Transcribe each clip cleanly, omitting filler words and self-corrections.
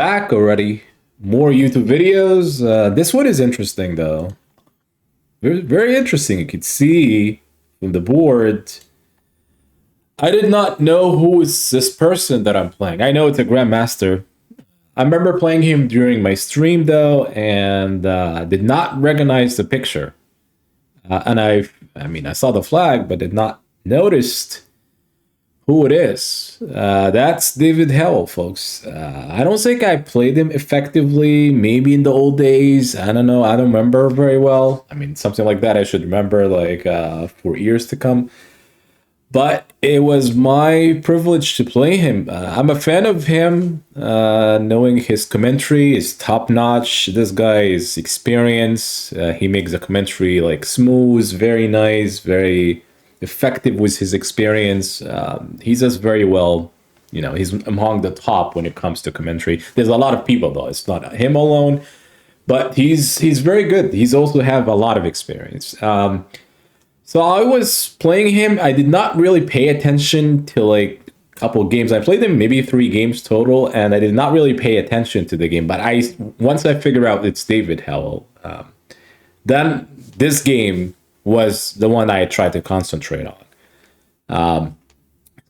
Back already. More YouTube videos. This one is interesting though. Very, very interesting. You could see from the board. I did not know who is this person that I'm playing. I know it's a Grandmaster. I remember playing him during my stream though, and did not recognize the picture. I saw the flag, but did not noticed who it is. That's David Howell, folks. I don't think I played him effectively. Maybe in the old days. I don't know. I don't remember very well. I mean, something like that I should remember like for years to come. But it was my privilege to play him. I'm a fan of him, knowing his commentary is top notch. This guy is experienced. He makes the commentary like smooth, very nice, very effective with his experience. He does very well. He's among the top when it comes to commentary. There's a lot of people though. It's not him alone, but he's very good. He's also have a lot of experience. So I was playing him. I did not really pay attention to like a couple of games. I played him maybe 3 games total, and I did not really pay attention to the game. But once I figure out it's David Howell, then this game was the one I tried to concentrate on.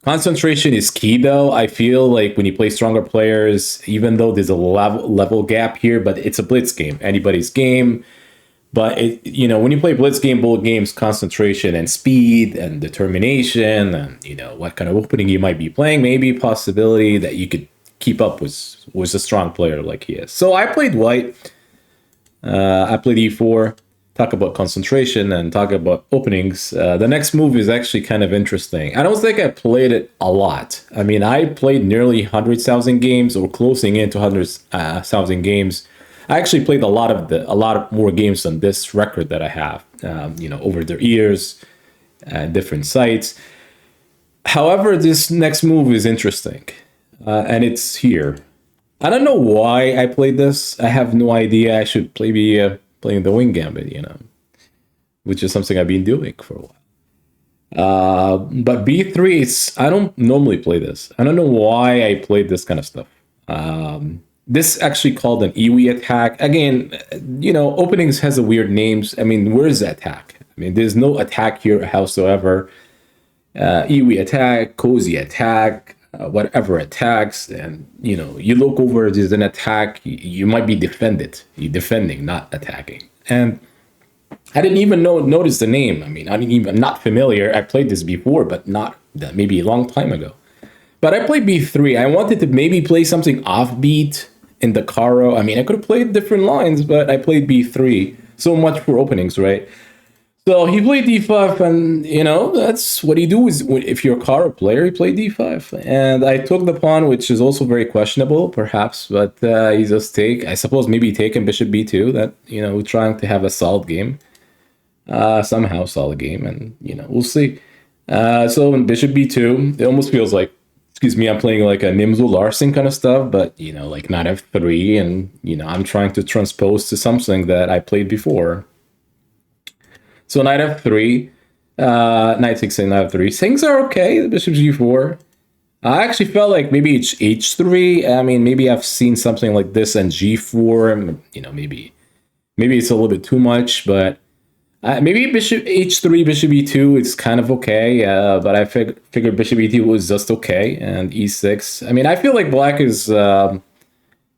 Concentration is key, though. I feel like when you play stronger players, even though there's a level gap here, but it's a blitz game, anybody's game. But when you play blitz game, both games, concentration and speed and determination, and what kind of opening you might be playing, maybe possibility that you could keep up with a strong player like he is. So I played white. I played e4. Talk about concentration and talk about openings. The next move is actually kind of interesting. I don't think I played it a lot. I mean, I played nearly 100,000 games or closing into 100,000 games. I actually played a lot more games than this record that I have, over the years, different sites. However, this next move is interesting, and it's here. I don't know why I played this. I have no idea. I should be playing the wing gambit, which is something I've been doing for a while. But B3, I don't normally play this. I don't know why I played this kind of stuff. This actually called an Iwi attack. Again, openings has a weird names. I mean, where is the attack? I mean, there's no attack here whatsoever. Iwi attack, cozy attack, whatever attacks. And, you look over, there's an attack. You might be defended. You're defending, not attacking. And I didn't even notice the name. I mean, I'm not familiar. I played this before, but not that maybe a long time ago. But I played B3. I wanted to maybe play something offbeat in the Caro. I mean, I could have played different lines, but I played B3. So much for openings, right? So he played D5, and, that's what you do is if you're a Caro player, you play D5. And I took the pawn, which is also very questionable, perhaps, but he just I suppose maybe taking Bishop B2, that, we're trying to have a solid game. Somehow solid game, and, we'll see. So in Bishop B2, it almost feels like, I'm playing like a Nimzo Larsen kind of stuff, but, like knight f3, and, I'm trying to transpose to something that I played before. So knight f3, knight 6 and knight f3. Things are okay, the bishop g4. I actually felt like maybe it's h3. I mean, maybe I've seen something like this and g4, maybe it's a little bit too much, but maybe bishop h3, bishop e2 is kind of okay, but I figured bishop e2 was just okay, and e6. I mean, I feel like black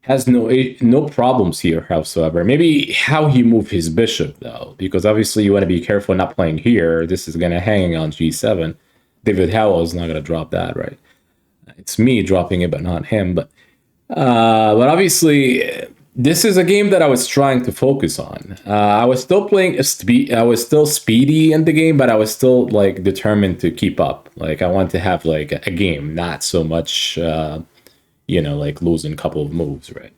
has no problems here whatsoever. Maybe how he moved his bishop, though, because obviously you want to be careful not playing here. This is going to hang on g7. David Howell is not going to drop that, right? It's me dropping it, but not him. But obviously, this is a game that I was trying to focus on. I was still playing I was still speedy in the game, but I was still like determined to keep up. Like I want to have like a game, not so much, like losing a couple of moves, right?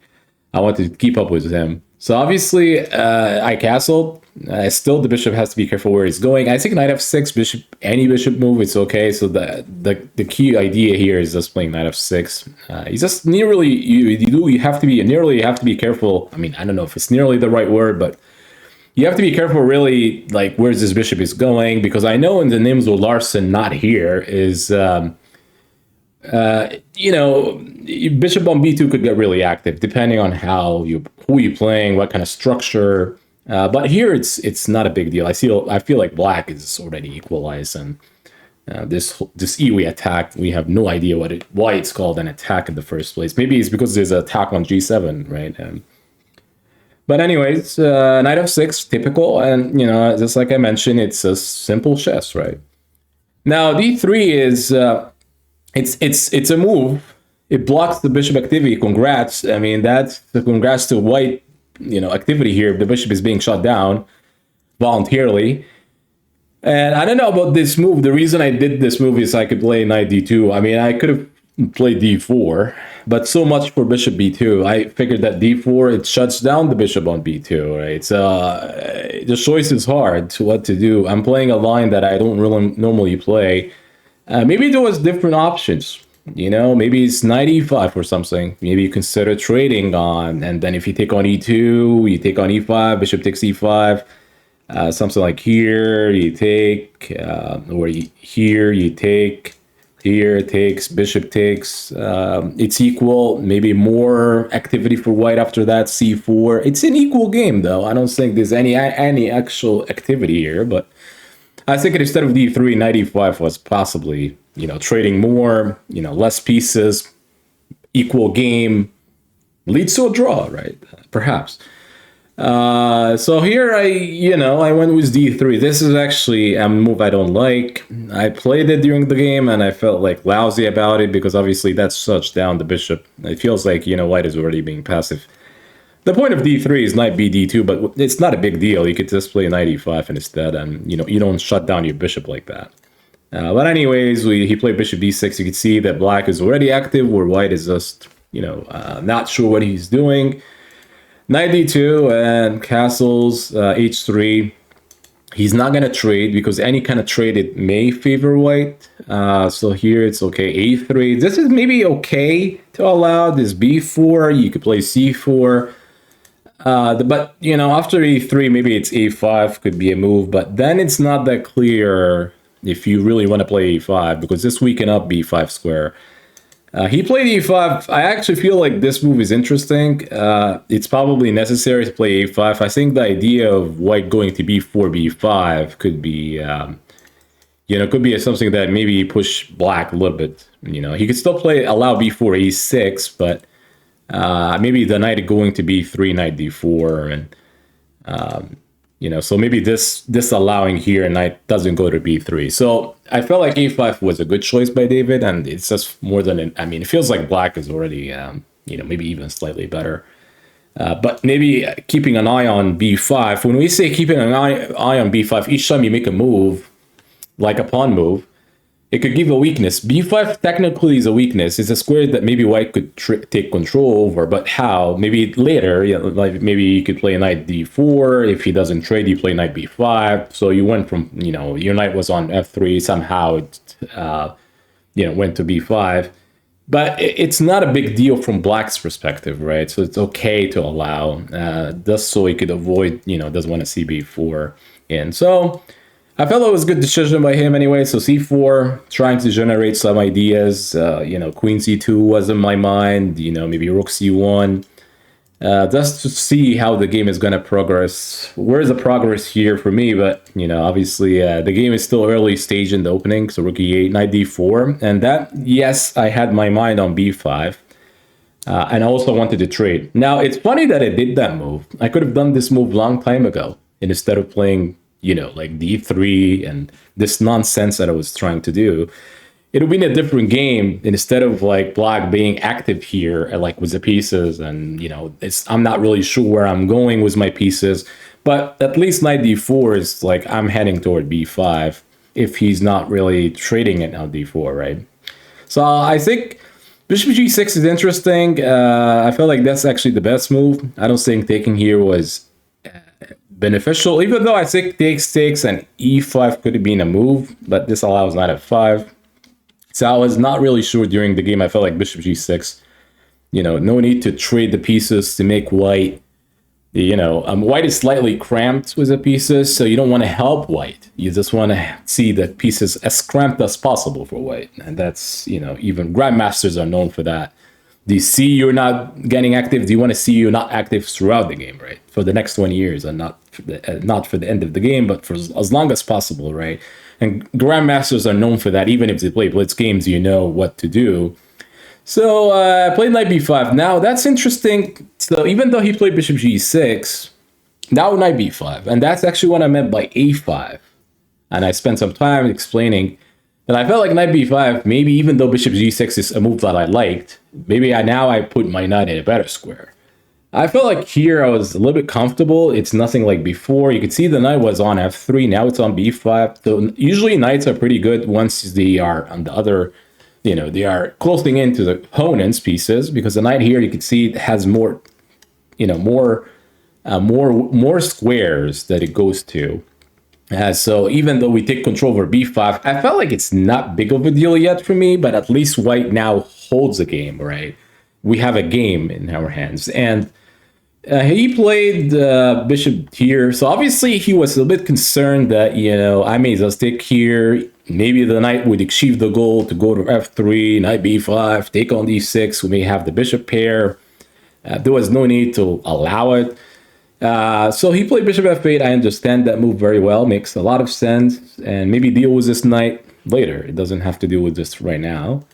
I want to keep up with him. So obviously, I castled. Still, the bishop has to be careful where he's going. I think knight f6, any bishop move, it's okay. So the key idea here is just playing knight f6. He's just nearly you have to be careful. I mean, I don't know if it's nearly the right word, but you have to be careful really like where this bishop is going, because I know in the Nimzo Larsen not here is bishop on b2 could get really active depending on who you're playing, what kind of structure. But here it's not a big deal. I feel like black is already equalized, and this e we attacked, we have no idea why it's called an attack in the first place. Maybe it's because there's an attack on g7, right? But anyways, knight f6, typical, and just like I mentioned, it's a simple chess, right? Now d3 is it's a move. It blocks the bishop activity. Congrats. I mean, that's the congrats to white, activity here. The bishop is being shut down voluntarily. And I don't know about this move. The reason I did this move is I could play knight d2. I mean, I could have played d4, but so much for bishop b2. I figured that d4, it shuts down the bishop on b2, right? So the choice is hard to what to do. I'm playing a line that I don't really normally play. Maybe there was different options. Maybe it's knight e5 or something. Maybe you consider trading on, and then if you take on e2, you take on e5, bishop takes e5. Something like here you take, or here you take, here takes, bishop takes. It's equal. Maybe more activity for white after that. c4. It's an equal game though. I don't think there's any actual activity here, but I think instead of d3, knight e5 was possibly trading more, less pieces, equal game, leads to a draw, right? Perhaps. So here I went with d3. This is actually a move I don't like. I played it during the game and I felt like lousy about it because obviously that shuts down the bishop. It feels like, white is already being passive. The point of d3 is knight b d2, but it's not a big deal. You could just play knight e5 instead, and you don't shut down your bishop like that. But anyways, he played bishop b6. You can see that black is already active, where white is just not sure what he's doing. Knight d2 and castles h3. He's not gonna trade because any kind of trade it may favor white. So here it's okay. a3. This is maybe okay to allow. This b4. You could play c4. But after e3, maybe it's a5 could be a move, but then it's not that clear if you really want to play e5 because this weaken up b5 square. He played e5. I actually feel like this move is interesting. It's probably necessary to play a5. I think the idea of white going to b4, b5 could be, could be something that maybe push black a little bit. He could still allow b4, e6, but maybe the knight going to b3, knight d4, and so maybe this allowing here knight doesn't go to b3. So I felt like a5 was a good choice by David, and it's just more than it feels like black is already maybe even slightly better. But maybe keeping an eye on b5. When we say keeping an eye on b5, each time you make a move, like a pawn move, it could give a weakness. b5 technically is a weakness. It's a square that maybe white could take control over, but how? Maybe later, like maybe you could play knight d4. If he doesn't trade, you play knight b5. So you went from, your knight was on f3. Somehow it, went to b5. But it's not a big deal from black's perspective, right? So it's okay to allow, just so he could avoid, doesn't want to see b4. And so I felt it was a good decision by him anyway. So c4, trying to generate some ideas. Queen c2 was in my mind. Maybe rook c1. Just to see how the game is going to progress. Where's the progress here for me? But, obviously the game is still early stage in the opening. So rook e8, knight d4. And that, yes, I had my mind on b5. And I also wanted to trade. Now, it's funny that I did that move. I could have done this move long time ago. And instead of playing like d3 and this nonsense that I was trying to do, it would be in a different game. And instead of like black being active here, like with the pieces, and I'm not really sure where I'm going with my pieces, but at least knight d4 is like I'm heading toward b5 if he's not really trading it on d4, right? So I think bishop g6 is interesting. I feel like that's actually the best move. I don't think taking here was beneficial, even though I think takes and e5 could have been a move, but this allows knight f5. So I was not really sure during the game. I felt like bishop g6, no need to trade the pieces to make white. White is slightly cramped with the pieces, so you don't want to help white. You just want to see the pieces as cramped as possible for white, and that's even grandmasters are known for that. Do you see you're not getting active? Do you want to see you're not active throughout the game, right? For the next 20 years, and not for the end of the game, but for as long as possible, right? And grandmasters are known for that. Even if they play blitz games, you know what to do. So I played knight b5. Now that's interesting. So even though he played bishop g6, now knight b5, and that's actually what I meant by a5. And I spent some time explaining that I felt like knight b5, maybe even though bishop g6 is a move that I liked, maybe now I put my knight in a better square. I felt like here I was a little bit comfortable. It's nothing like before. You could see the knight was on f3. Now it's on b5. So usually knights are pretty good once they are on the other, they are closing into the opponent's pieces, because the knight here, you can see it has more, more squares that it goes to. So even though we take control over b5, I felt like it's not big of a deal yet for me, but at least white now holds the game, right? We have a game in our hands. And he played bishop here. So obviously he was a bit concerned that, I may just take here. Maybe the knight would achieve the goal to go to f3, knight b5, take on d6. We may have the bishop pair. There was no need to allow it. So he played bishop f8. I understand that move very well. Makes a lot of sense. And maybe deal with this knight later. It doesn't have to deal with this right now.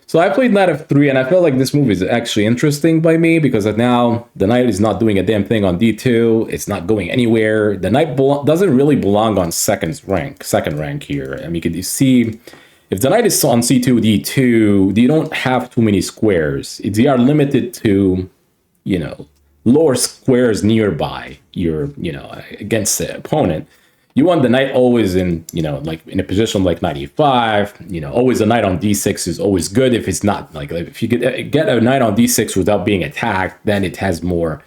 So I played knight f3, and I felt like this move is actually interesting by me, because now the knight is not doing a damn thing on d2. It's not going anywhere. The knight doesn't really belong on second rank here. I mean, you see, if the knight is on c2, d2, you don't have too many squares. They are limited to, lower squares nearby against the opponent. You want the knight always in, like in a position like knight e5, always a knight on d6 is always good. If it's not like if you get a knight on d6 without being attacked, then it has more.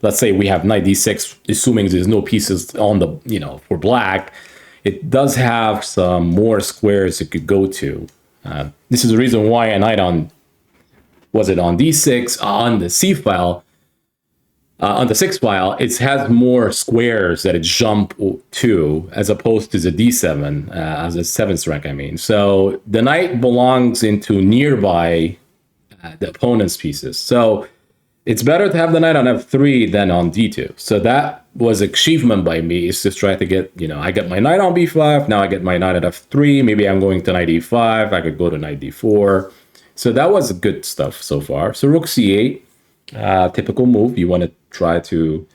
Let's say we have knight d6, assuming there's no pieces on the, for black, it does have some more squares it could go to. This is the reason why a knight on d6 on the c file. On the 6 file, it has more squares that it jump to, as opposed to the d7, as a 7th rank, I mean. So the knight belongs into nearby the opponent's pieces. So it's better to have the knight on f3 than on d2. So that was achievement by me, is to try to get, I get my knight on b5, now I get my knight at f3, maybe I'm going to knight e5, I could go to knight d4. So that was good stuff so far. So rook c8. Typical move. You want to try to,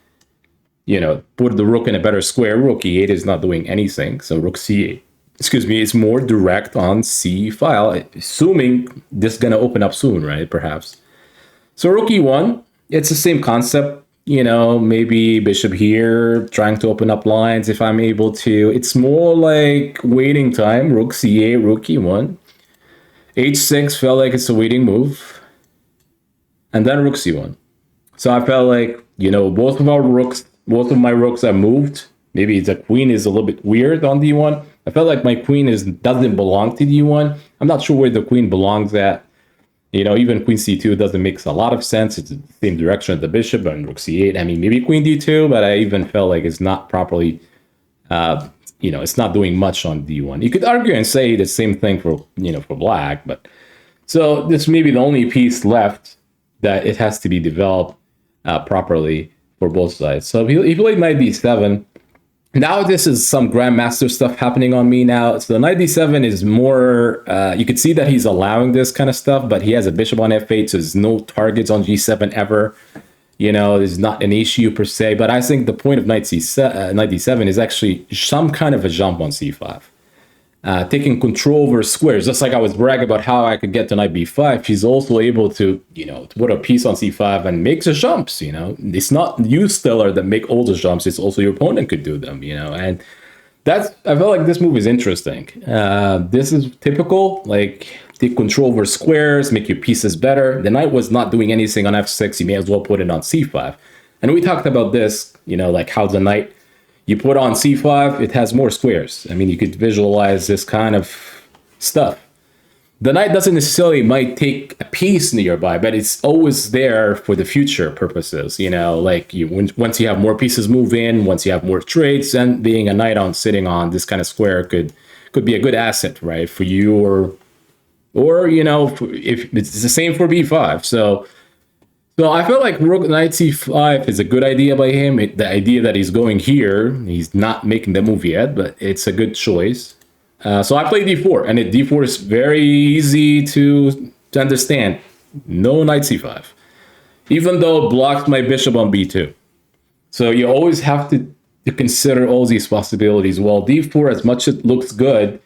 put the rook in a better square. Rook e8 is not doing anything. So rook c8, is more direct on c file, assuming this is going to open up soon, right? Perhaps. So rook e1, it's the same concept. Maybe bishop here, trying to open up lines if I'm able to. It's more like waiting time. Rook c8, rook e1. h6 felt like it's a waiting move. And then rook c1. So I felt like, both of my rooks are moved. Maybe the queen is a little bit weird on d1. I felt like my queen doesn't belong to d1. I'm not sure where the queen belongs at. Even queen c2 doesn't make a lot of sense. It's the same direction as the bishop, and rook c8. I mean, maybe queen d2, but I even felt like it's not properly, it's not doing much on d1. You could argue and say the same thing for black, but so this may be the only piece left that it has to be developed properly for both sides. So he played knight d7. Now this is some Grandmaster stuff happening on me now. So the knight d7 is more, you could see that he's allowing this kind of stuff, but he has a bishop on f8, so there's no targets on g7 ever. There's not an issue per se, but I think the point of knight d7 is actually some kind of a jump on c5. Taking control over squares, just like I was bragging about how I could get to knight b5, she's also able to, to put a piece on c5 and make the jumps, It's not you, Stellar, that make all the jumps, it's also your opponent could do them, And I felt like this move is interesting. This is typical, like, take control over squares, make your pieces better. The knight was not doing anything on f6, you may as well put it on c5. And we talked about this, like how the knight, you put on c5, it has more squares. I mean, you could visualize this kind of stuff. The knight doesn't necessarily might take a piece nearby, but it's always there for the future purposes. Like once you have more pieces move in, once you have more trades, then being a knight sitting on this kind of square could be a good asset, right, for your Or, if it's the same for b5. So I feel like rook knight c5 is a good idea by him. The idea that he's going here, he's not making the move yet, but it's a good choice. So I play d4, and d4 is very easy to understand. No knight c5, even though it blocks my bishop on b2. So you always have to consider all these possibilities. While d4, as much as it looks good,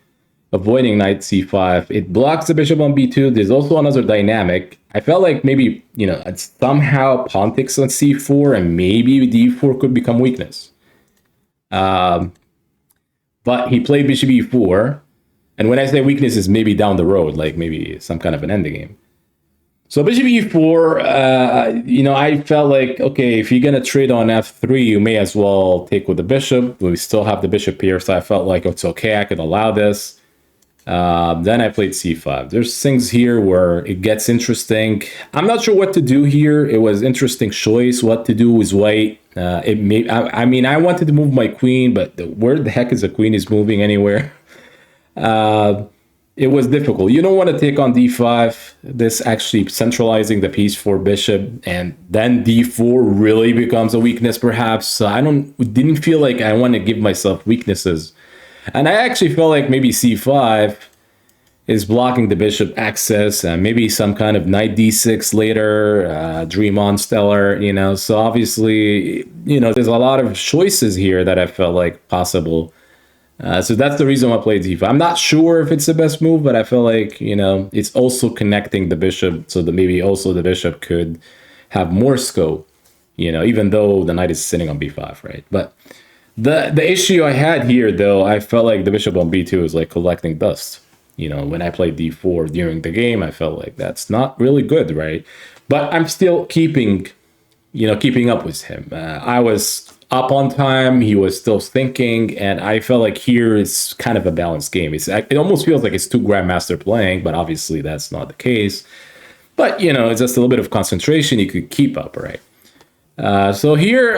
avoiding knight c5, it blocks the bishop on b2. There's also another dynamic. I felt like maybe, it's somehow pawn takes on c4, and maybe d4 could become weakness. But he played bishop e4, and when I say weakness, is maybe down the road, like maybe some kind of an endgame. So bishop e4, I felt like, okay, if you're going to trade on f3, you may as well take with the bishop. We still have the bishop here, so I felt like it's okay, I could allow this. Then I played c5. There's things here where it gets interesting. I'm not sure what to do here. It was interesting choice what to do with white. I wanted to move my queen, but where the heck is the queen is moving anywhere? It was difficult. You don't want to take on d5. This actually centralizing the piece for bishop, and then d4 really becomes a weakness, perhaps. So didn't feel like I want to give myself weaknesses. And I actually felt like maybe c5 is blocking the bishop access, and maybe some kind of knight d6 later, dream on stellar, So obviously, there's a lot of choices here that I felt like possible. So that's the reason why I played d5. I'm not sure if it's the best move, but I feel like, it's also connecting the bishop, so that maybe also the bishop could have more scope, even though the knight is sitting on b5, right? But the issue I had here, though, I felt like the bishop on b2 is like collecting dust. When I played d4 during the game, I felt like that's not really good, right? But I'm still keeping up with him. I was up on time, he was still thinking, and I felt like here is kind of a balanced game. It almost feels like it's two Grandmaster playing, but obviously that's not the case. But, it's just a little bit of concentration, you could keep up, right? So here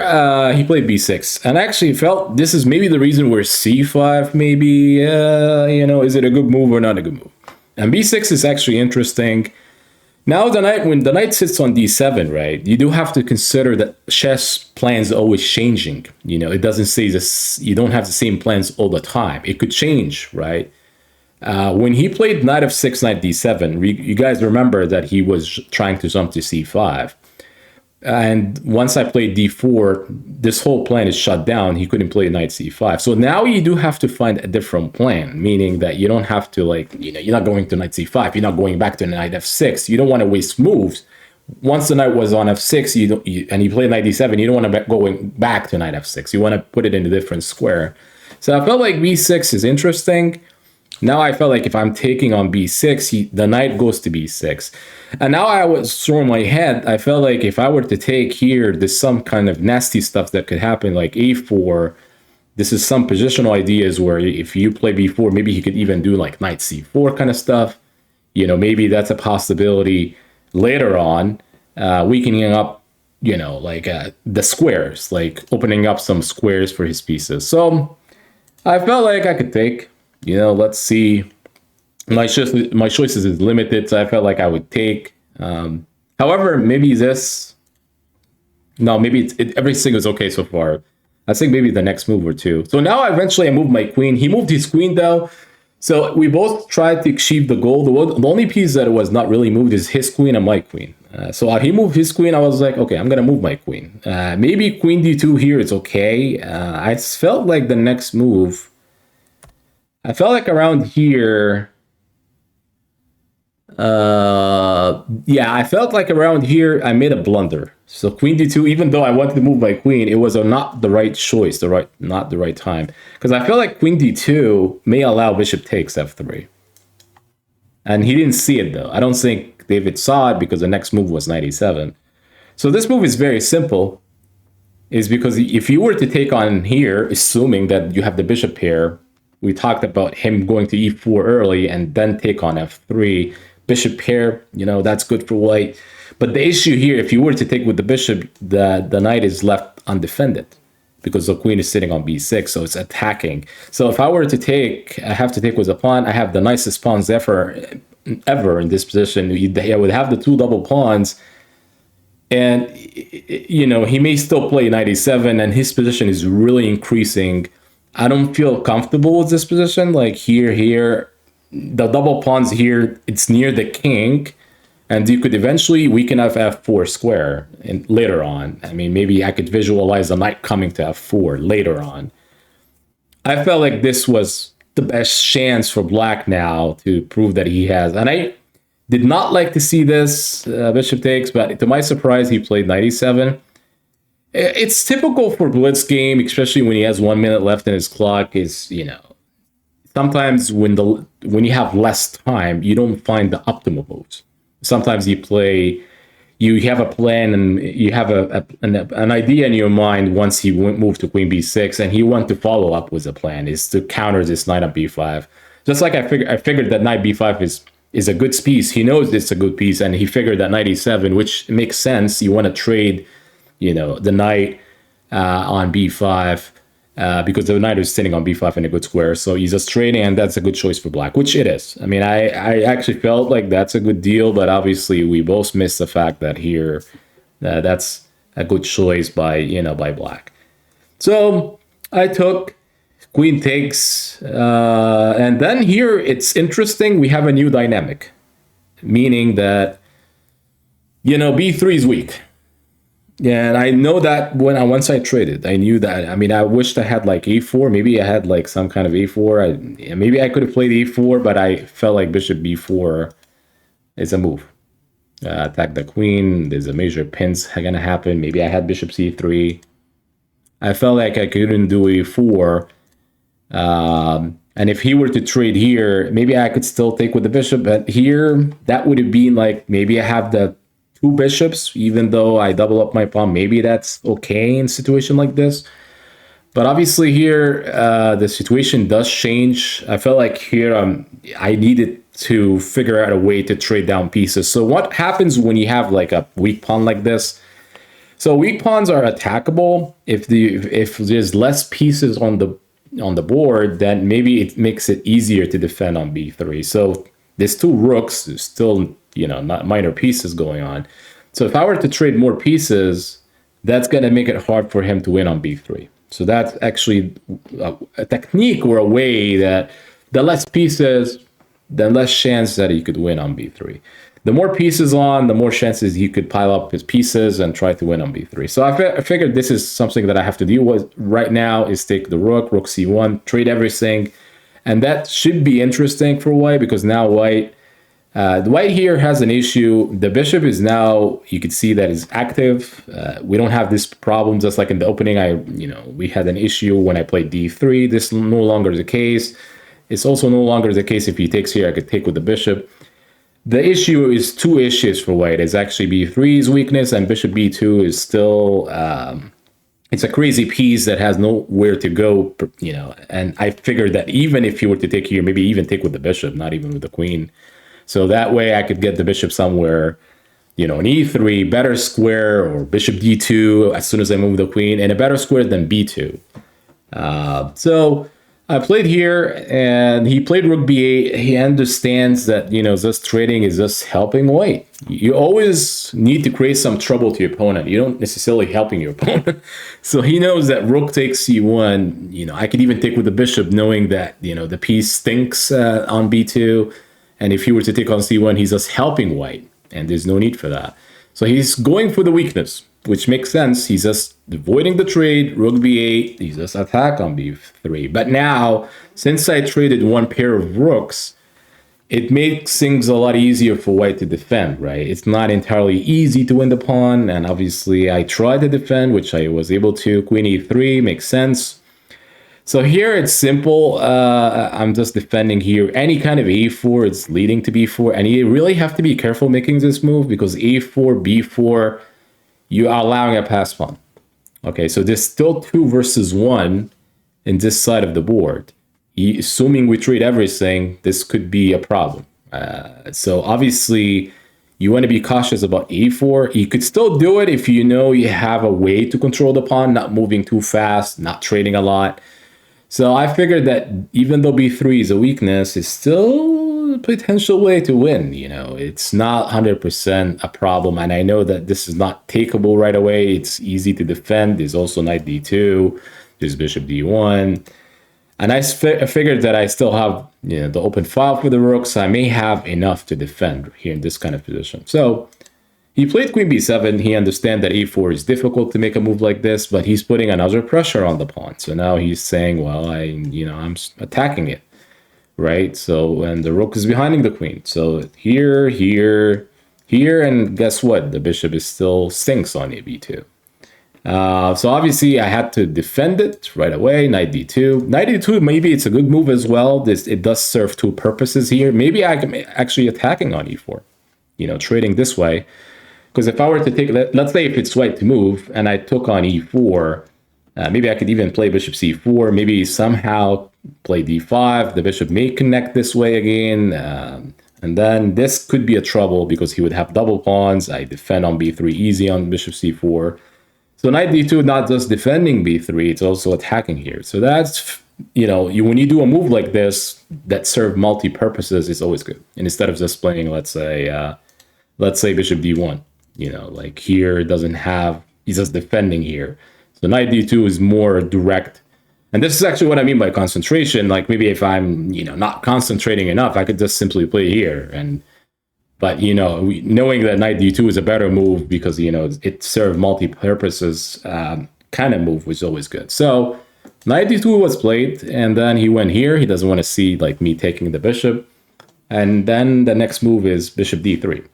he played b6, and I actually felt this is maybe the reason where c5 maybe, is it a good move or not a good move? And b6 is actually interesting. Now when the knight sits on d7, right, you do have to consider that chess plans are always changing. It doesn't say this, you don't have the same plans all the time. It could change, right? When he played knight f6, knight d7, you guys remember that he was trying to jump to c5. And once I played d4, this whole plan is shut down. He couldn't play knight c5. So now you do have to find a different plan, meaning that you don't have to, you're not going to knight c5. You're not going back to knight f6. You don't want to waste moves. Once the knight was on f6, and you played knight d7, you don't want to going back to knight f6. You want to put it in a different square. So I felt like b6 is interesting. Now I felt like if I'm taking on b6, the knight goes to b6. And now I was throwing my head. I felt like if I were to take here, there's some kind of nasty stuff that could happen, like a4. This is some positional ideas where if you play b4, maybe he could even do like knight c4 kind of stuff. Maybe that's a possibility later on, weakening up, the squares, like opening up some squares for his pieces. So I felt like I could take. Let's see. My choices is limited, so I felt like I would take. However, maybe this. No, maybe everything is okay so far. I think maybe the next move or two. So now eventually I moved my queen. He moved his queen though. So we both tried to achieve the goal. The only piece that was not really moved is his queen and my queen. So he moved his queen. I was like, okay, I'm going to move my queen. Maybe queen d2 here is okay. I felt like the next move. I felt like around here. I felt like around here I made a blunder. So queen d2, even though I wanted to move my queen, it was not the right choice, not the right time. Because I felt like queen d2 may allow bishop takes f3. And he didn't see it though. I don't think David saw it because the next move was knight e7. So this move is very simple. Is because if you were to take on here, assuming that you have the bishop pair, we talked about him going to e4 early and then take on f3. Bishop pair, that's good for white. But the issue here, if you were to take with the bishop, the knight is left undefended because the queen is sitting on b6, so it's attacking. So if I were to take, I have to take with a pawn. I have the nicest pawns ever. ever in this position. He would have the two double pawns, and he may still play 97, and his position is really increasing. I don't feel comfortable with this position. Like here, the double pawns here, it's near the king, and you could eventually weaken f4 square and later on. I mean, maybe I could visualize the knight coming to f4 later on. I felt like this was the best chance for black now to prove that he has. And I did not like to see this bishop takes, but to my surprise, he played 97. It's typical for blitz game, especially when he has 1 minute left in his clock. Is sometimes when you have less time, you don't find the optimal moves. Sometimes you have a plan and you have an idea in your mind once he moved to queen b6, and he wanted to follow up with a plan is to counter this knight on b5. Just like I figured that knight b5 is a good piece. He knows it's a good piece, and he figured that knight e7, which makes sense. You want to trade, the knight on b5 because the knight is sitting on b5 in a good square. So he's just trading, and that's a good choice for black, which it is. I mean, I actually felt like that's a good deal, but obviously we both missed the fact that here that's a good choice by black. So I took queen takes, and then here it's interesting. We have a new dynamic, meaning that b3 is weak. Yeah, and I know that once I traded, I knew that. I mean, I wished I had like a4. Maybe I had like some kind of a4. Maybe I could have played a4, but I felt like bishop b4 is a move. Attack the queen. There's a major pins gonna happen. Maybe I had bishop c3. I felt like I couldn't do a4. And if he were to trade here, maybe I could still take with the bishop. But here, that would have been like, maybe I have the two bishops, even though I double up my pawn. Maybe that's okay in a situation like this. But obviously here, the situation does change. I felt like here I needed to figure out a way to trade down pieces. So what happens when you have like a weak pawn like this? So weak pawns are attackable. If there's less pieces on the board, then maybe it makes it easier to defend on b3. So there's two rooks, there's still not minor pieces going on. So if I were to trade more pieces, that's going to make it hard for him to win on b3. So that's actually a technique or a way that the less pieces, the less chance that he could win on b3. The more pieces on, the more chances he could pile up his pieces and try to win on b3. So I figured this is something that I have to deal with right now, is take the rook c1, trade everything. And that should be interesting for white, because now the white here has an issue. The bishop is now, you could see that is active. We don't have this problem just like in the opening. We had an issue when I played d3. This is no longer the case. It's also no longer the case if he takes here. I could take with the bishop. The issue is two issues for white. It's actually b3's weakness, and bishop b2 is still it's a crazy piece that has nowhere to go, and I figured that even if you were to take here, maybe even take with the bishop, not even with the queen. So that way I could get the bishop somewhere, an e3, better square, or bishop d2 as soon as I move the queen, and a better square than b2. So I played here, and he played rook b8. He understands that, just trading is just helping white. You always need to create some trouble to your opponent. You don't necessarily helping your opponent. So he knows that rook takes c1. I could even take with the bishop, knowing that, the piece stinks on b2. And if he were to take on c1, he's just helping white, and there's no need for that. So he's going for the weakness, which makes sense. He's just avoiding the trade, rook b8, he's just attack on b3. But now, since I traded one pair of rooks, it makes things a lot easier for white to defend, right? It's not entirely easy to win the pawn, and obviously I tried to defend, which I was able to. Queen e3 makes sense. So here it's simple. I'm just defending here. Any kind of a4, it's leading to b4. And you really have to be careful making this move, because a4, b4, you are allowing a pass pawn. Okay, so there's still 2 versus 1 in this side of the board. Assuming we trade everything, this could be a problem. So obviously, you want to be cautious about a4. You could still do it if you have a way to control the pawn, not moving too fast, not trading a lot. So I figured that even though b3 is a weakness, it's still a potential way to win. You know, it's not 100% a problem, and I know that this is not takeable right away. It's easy to defend. There's also knight d2. There's bishop d1, and I figured that I still have, you know, the open file for the rook, so I may have enough to defend here in this kind of position. So he played queen b7. He understands that a4 is difficult to make a move like this, but he's putting another pressure on the pawn. So now he's saying, well, I'm attacking it, right? So, and the rook is behind the queen. So here, and guess what? The bishop is still stinks on ab2. So obviously I had to defend it right away. Knight d2. Knight d2, maybe it's a good move as well. It does serve two purposes here. Maybe I can actually attacking on e4, you know, trading this way. Because if I were to take, let's say if it's white to move and I took on e4, maybe I could even play bishop c4, maybe somehow play d5. The bishop may connect this way again. And then this could be a trouble because he would have double pawns. I defend on b3 easy on bishop c4. So knight d2, not just defending b3, it's also attacking here. So that's, you know, when you do a move like this that serve multi-purposes, it's always good. And instead of just playing, let's say bishop d1, you know, like here doesn't have, he's just defending here. So knight d2 is more direct. And this is actually what I mean by concentration. Like maybe if I'm, you know, not concentrating enough, I could just simply play here. But, you know, knowing that knight d2 is a better move because, you know, it served multi-purposes kind of move was always good. So knight d2 was played, and then he went here. He doesn't want to see, like, me taking the bishop. And then the next move is bishop d3.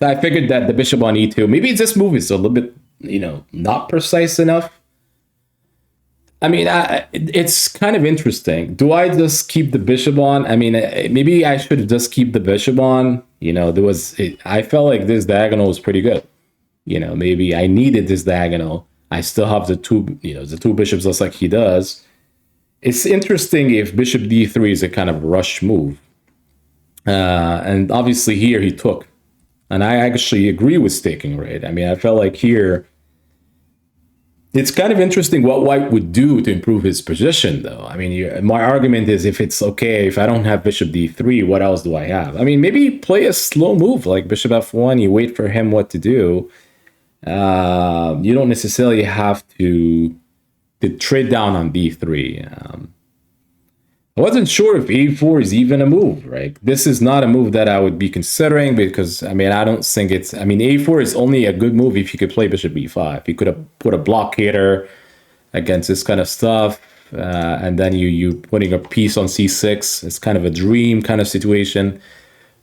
I figured that the bishop on e2, maybe this move is a little bit, you know, not precise enough. I mean, it's kind of interesting. Do I just keep the bishop on? I mean, maybe I should just keep the bishop on. You know, I felt like this diagonal was pretty good. You know, maybe I needed this diagonal. I still have the two bishops just like he does. It's interesting if bishop d3 is a kind of rush move. And obviously here he took. And I actually agree with staking, right? I mean, I felt like here, it's kind of interesting what white would do to improve his position, though. I mean, my argument is if it's okay, if I don't have bishop d3, what else do I have? I mean, maybe play a slow move like bishop f1. You wait for him what to do. You don't necessarily have to trade down on b3. I wasn't sure if a4 is even a move, right? This is not a move that I would be considering because, I mean, I don't think it's... I mean, a4 is only a good move if you could play bishop b5. You could have put a blockader against this kind of stuff, and then you putting a piece on c6. It's kind of a dream kind of situation.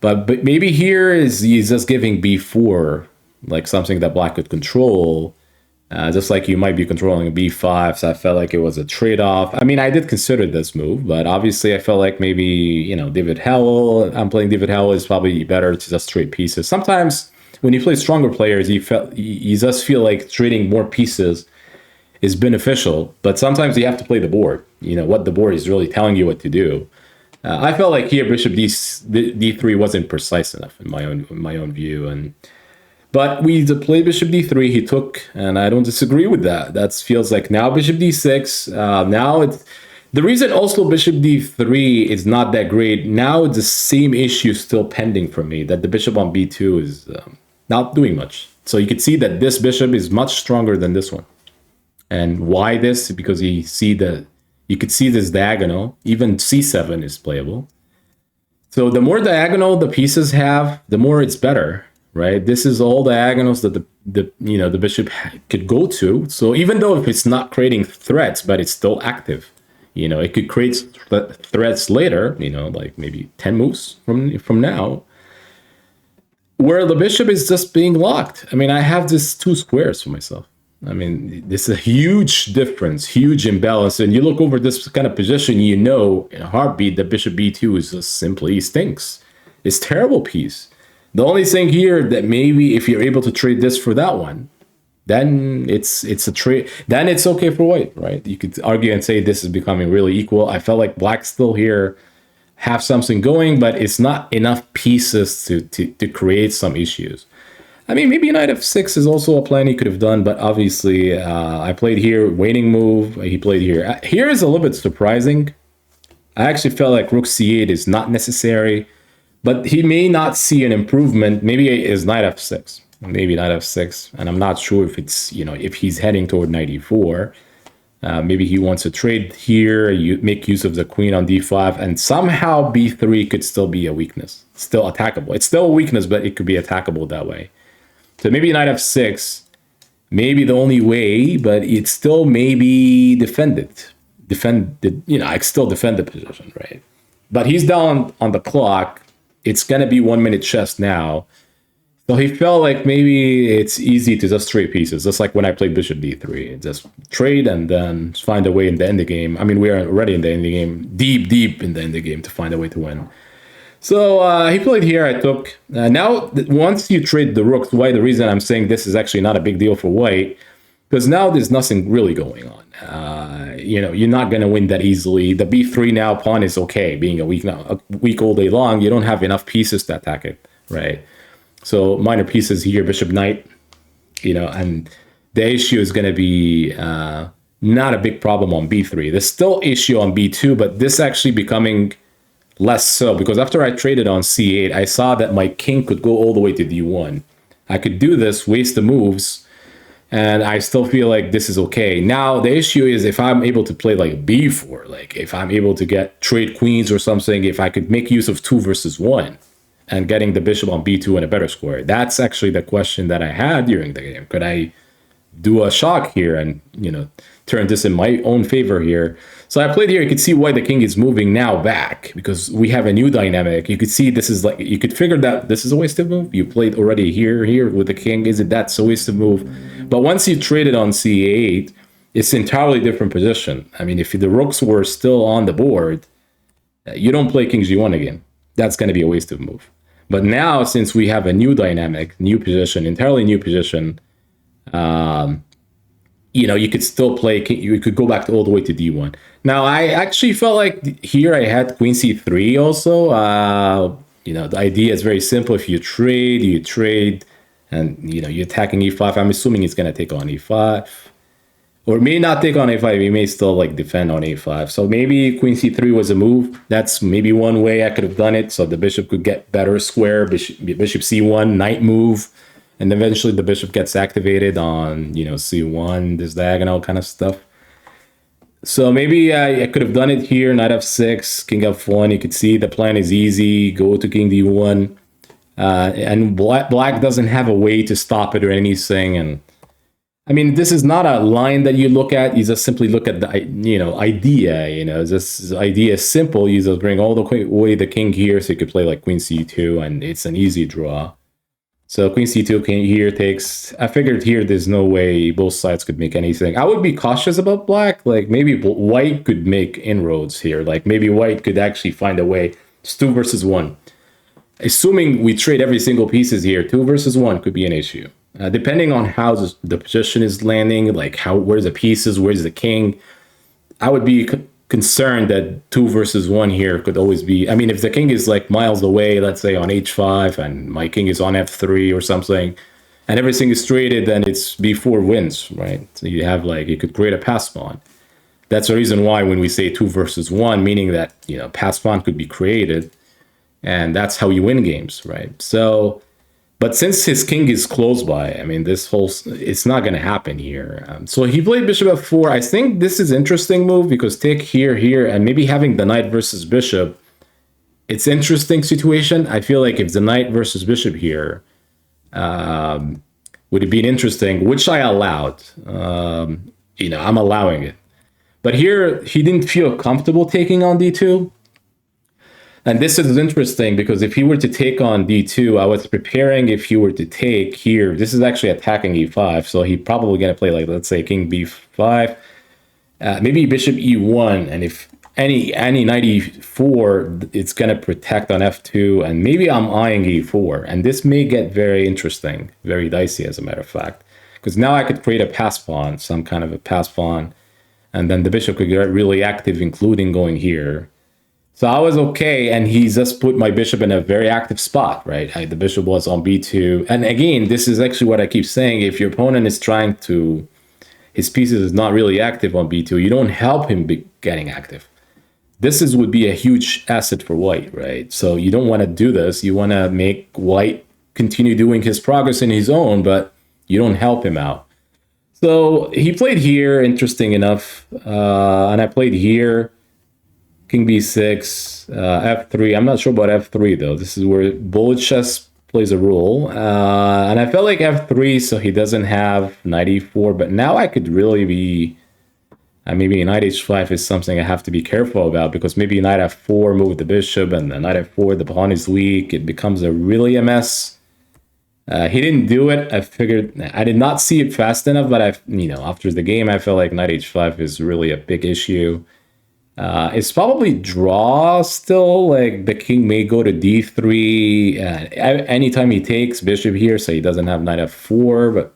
But maybe here he's just giving b4, like something that black could control, just like you might be controlling a b5, so I felt like it was a trade-off. I mean, I did consider this move, but obviously I felt like maybe, you know, David Howell, I'm playing David Howell, is probably better to just trade pieces. Sometimes when you play stronger players, you just feel like trading more pieces is beneficial, but sometimes you have to play the board, you know, what the board is really telling you what to do. I felt like here bishop d3 wasn't precise enough in my own view, but we played bishop d3, he took, and I don't disagree with that. That feels like now bishop d6. Now it's the reason also bishop d3 is not that great. Now the same issue still pending for me, that the bishop on b2 is not doing much. So you could see that this bishop is much stronger than this one. And why this? Because you could see this diagonal. Even c7 is playable. So the more diagonal the pieces have, the more it's better. Right, this is all diagonals that the bishop could go to. So even though if it's not creating threats, but it's still active, you know, it could create threats later. You know, like maybe 10 moves from now, where the bishop is just being locked. I mean, I have this 2 squares for myself. I mean, this is a huge difference, huge imbalance. And you look over this kind of position, you know, in a heartbeat, that bishop b2 is just simply stinks. It's a terrible piece. The only thing here that maybe if you're able to trade this for that one, then it's a trade. Then it's okay for white, right? You could argue and say this is becoming really equal. I felt like black still here have something going, but it's not enough pieces to create some issues. I mean, maybe knight f6 is also a plan he could have done, but obviously I played here, waiting move. He played here. Here is a little bit surprising. I actually felt like rook c8 is not necessary. But he may not see an improvement. Maybe it's knight f6, maybe knight f6, and I'm not sure if it's, if he's heading toward knight e4. Maybe he wants to trade here, you make use of the queen on d5, and somehow b3 could still be a weakness, still attackable. It's still a weakness, but it could be attackable that way. So maybe knight f6, maybe the only way, but it's still maybe defended. I still defend the position, right? But he's down on the clock. It's going to be 1 minute chess now. So he felt like maybe it's easy to just trade pieces, just like when I played bishop d3. Just trade and then find a way in the end of the game. I mean, we are already in the end of the game, deep in the end of the game to find a way to win. So he played here, I took. Now, once you trade the rooks, the reason I'm saying this is actually not a big deal for white, because now there's nothing really going on. You're not going to win that easily. The b3 now pawn is okay, being a weak all day long. You don't have enough pieces to attack it, right? So minor pieces here, bishop knight, and the issue is going to be not a big problem on b3. There's still issue on b2, but this actually becoming less so, because after I traded on c8, I saw that my king could go all the way to d1. I could do this, waste the moves, and I still feel like this is okay. Now, the issue is if I'm able to play like b4, like if I'm able to trade queens or something, if I could make use of 2 versus 1 and getting the bishop on b2 in a better square. That's actually the question that I had during the game. Could I do a shock here and, turn this in my own favor here? So I played here. You could see why the king is moving now back, because we have a new dynamic. You could see this is like, you could figure that this is a wasted move. You played already here with the king. Is it that's a wasted move? But once you traded on c8, it's an entirely different position. I mean, if the rooks were still on the board, you don't play king g1 again. That's going to be a wasted move. But now, since we have a new dynamic, new position, entirely new position, you could still play, you could go back all the way to d1. Now, I actually felt like here I had queen c3 also. The idea is very simple. If you trade, and, you're attacking e5. I'm assuming he's going to take on e5. Or may not take on a5, he may still defend on a5. So maybe queen c3 was a move. That's maybe one way I could have done it. So the bishop could get better square, bishop c1, knight move. And eventually the bishop gets activated on, c1, this diagonal kind of stuff. So maybe I could have done it here, knight f6, king f1. You could see the plan is easy, go to king d1. And black doesn't have a way to stop it or anything. And I mean, this is not a line that you look at. You just simply look at the, idea. This idea is simple. You just bring all the way the king here, so you could play like queen c2, and it's an easy draw. So queen c2 here takes. I figured here there's no way both sides could make anything. I would be cautious about black. Like maybe white could make inroads here. Like maybe white could actually find a way. It's 2 versus 1. Assuming we trade every single pieces here, 2 versus 1 could be an issue. Depending on how the position is landing, like where's the pieces, where's the king, I would be concerned that 2 versus 1 here could always be. I mean, if the king is like miles away, let's say on h5, and my king is on f3 or something, and everything is traded, then it's b4 wins, right? So you have you could create a pass pawn. That's the reason why when we say 2 versus 1, meaning that pass pawn could be created, and that's how you win games, right? So. But since his king is close by, I mean, it's not going to happen here. So he played bishop f4. I think this is interesting move because take here, and maybe having the knight versus bishop, it's interesting situation. I feel like if the knight versus bishop here, would it be interesting, which I allowed. I'm allowing it. But here, he didn't feel comfortable taking on d2. And this is interesting because if he were to take on d2, I was preparing if he were to take here. This is actually attacking e5, so he probably going to play let's say king b5, maybe bishop e1, and if any knight e4, it's going to protect on f2, and maybe I'm eyeing e4, and this may get very interesting, very dicey as a matter of fact, because now I could create a pass pawn, some kind of a pass pawn, and then the bishop could get really active, including going here. So I was okay, and he just put my bishop in a very active spot, right? The bishop was on b2. And again, this is actually what I keep saying. If your opponent is trying to, his pieces is not really active on b2, you don't help him be getting active. would be a huge asset for white, right? So you don't want to do this. You want to make white continue doing his progress in his own, but you don't help him out. So he played here, interesting enough, and I played here, king b6, f3. I'm not sure about f3 though. This is where bullet chess plays a role, and I felt like f3, so he doesn't have knight e4. But now I could really be, maybe knight h5 is something I have to be careful about, because maybe knight f4 move the bishop, and then knight f4 the pawn is weak. It becomes really a mess. He didn't do it. I figured I did not see it fast enough, but after the game, I felt like knight h5 is really a big issue. It's probably draw still. Like the king may go to d3 anytime he takes bishop here, so he doesn't have knight f4.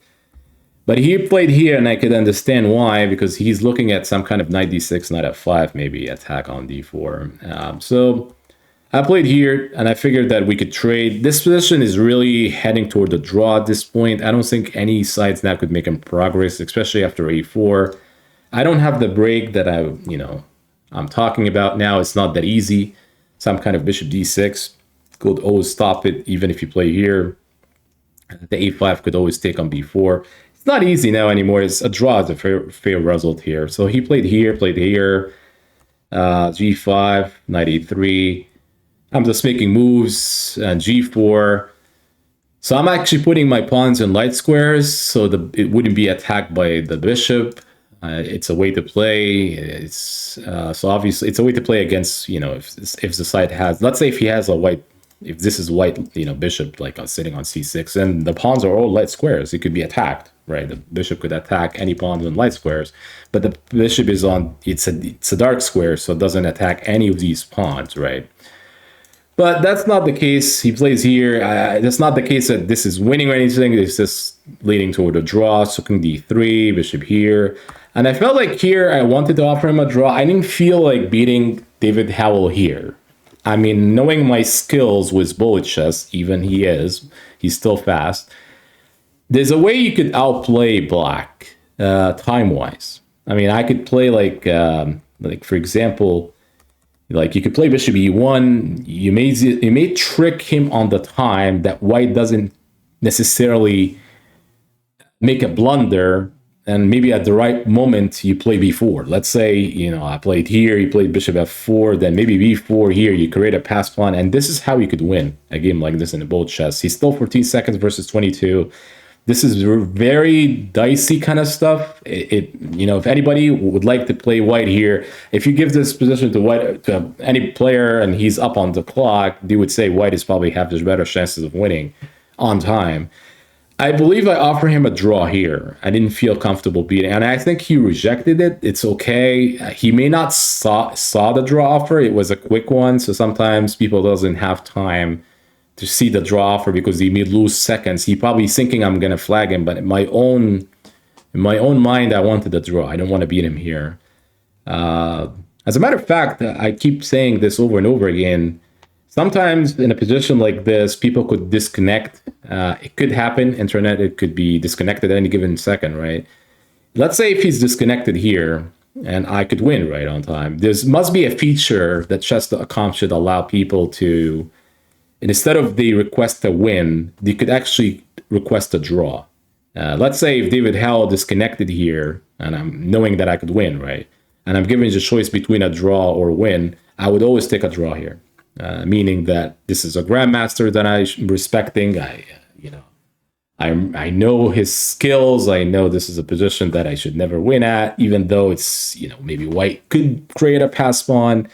But he played here, and I could understand why, because he's looking at some kind of knight d6, knight f5, maybe attack on d4. So I played here, and I figured that we could trade. This position is really heading toward the draw at this point. I don't think any sides now could make him progress, especially after a4. I don't have the break that I'm talking about now. It's not that easy. Some kind of bishop d6 could always stop it, even if you play here. The a5 could always take on b4. It's not easy now anymore. It's a draw. It's a fair result here. So he played here, g5, knight e3. I'm just making moves, and g4. So I'm actually putting my pawns in light squares, so it wouldn't be attacked by the bishop. It's a way to play. It's so obviously it's a way to play against, if the side has, let's say if he has a white, if this is white, bishop like sitting on c6, and the pawns are all light squares, it could be attacked, right? The bishop could attack any pawns on light squares, but the bishop is on, it's a dark square, so it doesn't attack any of these pawns, right? But that's not the case. He plays here. That's not the case that this is winning or anything. It's just leading toward a draw. So king d3, bishop here. And I felt like here I wanted to offer him a draw. I didn't feel like beating David Howell here. Knowing my skills with bullet chess, even he's still fast. There's a way you could outplay black time-wise. I could play like for example, like you could play bishop e1. You may trick him on the time that white doesn't necessarily make a blunder, and maybe at the right moment you play b4. Let's say I played here, you played bishop f4, then maybe b4 here. You create a pass pawn, and this is how you could win a game like this in the bullet chess. He's still 14 seconds versus 22. This is very dicey kind of stuff. If anybody would like to play white here, if you give this position to any player and he's up on the clock, they would say white is probably have the better chances of winning on time. I believe I offer him a draw here. I didn't feel comfortable beating, and I think he rejected it. It's okay. He may not saw the draw offer. It was a quick one, so sometimes people doesn't have time to see the draw offer because he may lose seconds. He probably thinking I'm gonna flag him, but in my own mind, I wanted the draw. I don't want to beat him here. As a matter of fact, I keep saying this over and over again. Sometimes in a position like this, people could disconnect. It could happen. Internet, it could be disconnected at any given second, right? Let's say if he's disconnected here, and I could win right on time. There must be a feature that chess.com should allow people to. And instead of they request a win, they could actually request a draw. Let's say if David Howell disconnected here, and I'm knowing that I could win, right? And I'm given the choice between a draw or win, I would always take a draw here, meaning that this is a Grandmaster that I'm respecting. I know his skills. I know this is a position that I should never win at, even though it's, maybe white could create a pass pawn.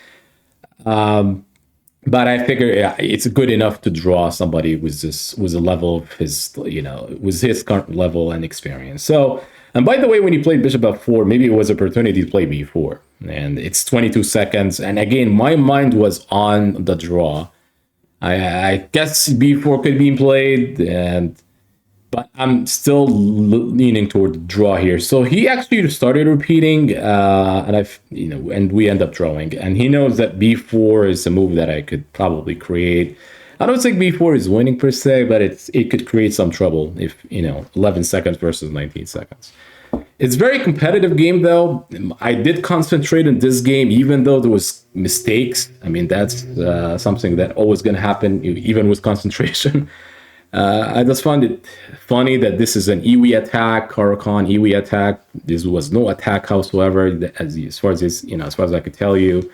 But I figure it's good enough to draw somebody with a level of his, with his current level and experience. So, and by the way, when he played bishop f4, maybe it was an opportunity to play b4. And it's 22 seconds. And again, my mind was on the draw. I guess b4 could be played, but I'm still leaning toward the draw here. So he actually started repeating, and we end up drawing. And he knows that b4 is a move that I could probably create. I don't think b4 is winning per se, but it could create some trouble if 11 seconds versus 19 seconds. It's a very competitive game, though. I did concentrate in this game, even though there was mistakes. I mean, that's something that always going to happen, even with concentration. I just found it funny that this is an Iwi attack, Karakhan Iwi attack. This was no attack whatsoever, as far as this, as far as I could tell you.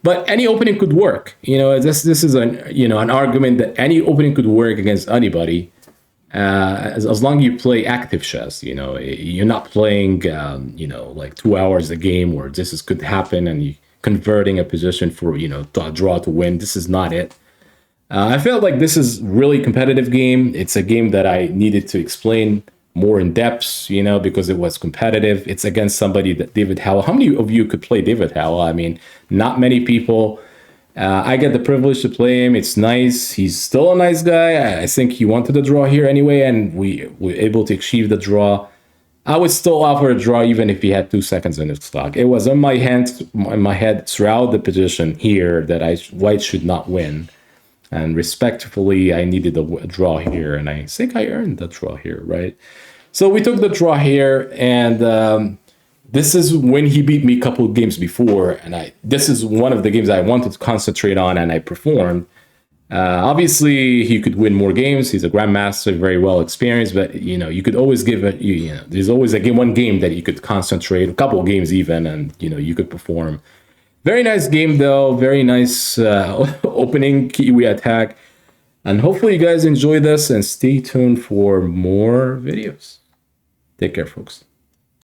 But any opening could work. This is an argument that any opening could work against anybody. As long as you play active chess, you're not playing, like 2 hours a game where could happen and you converting a position for, to draw to win. This is not it. I felt like this is really competitive game. It's a game that I needed to explain more in depth, because it was competitive. It's against somebody that David Howell. How many of you could play David Howell? I mean, not many people. I get the privilege to play him. It's nice. He's still a nice guy. I think he wanted to draw here anyway, and we were able to achieve the draw. I would still offer a draw even if he had 2 seconds in his clock. It was in my head throughout the position here that White should not win. And respectfully, I needed a draw here, and I think I earned the draw here, right? So we took the draw here, and this is when he beat me a couple of games before, and this is one of the games I wanted to concentrate on, and I performed. Obviously, he could win more games. He's a Grandmaster, very well experienced, but you could always give it. There's always one game that you could concentrate, a couple of games even, and you could perform. Very nice game though. Very nice opening Kiwi attack, and hopefully you guys enjoy this and stay tuned for more videos. Take care, folks.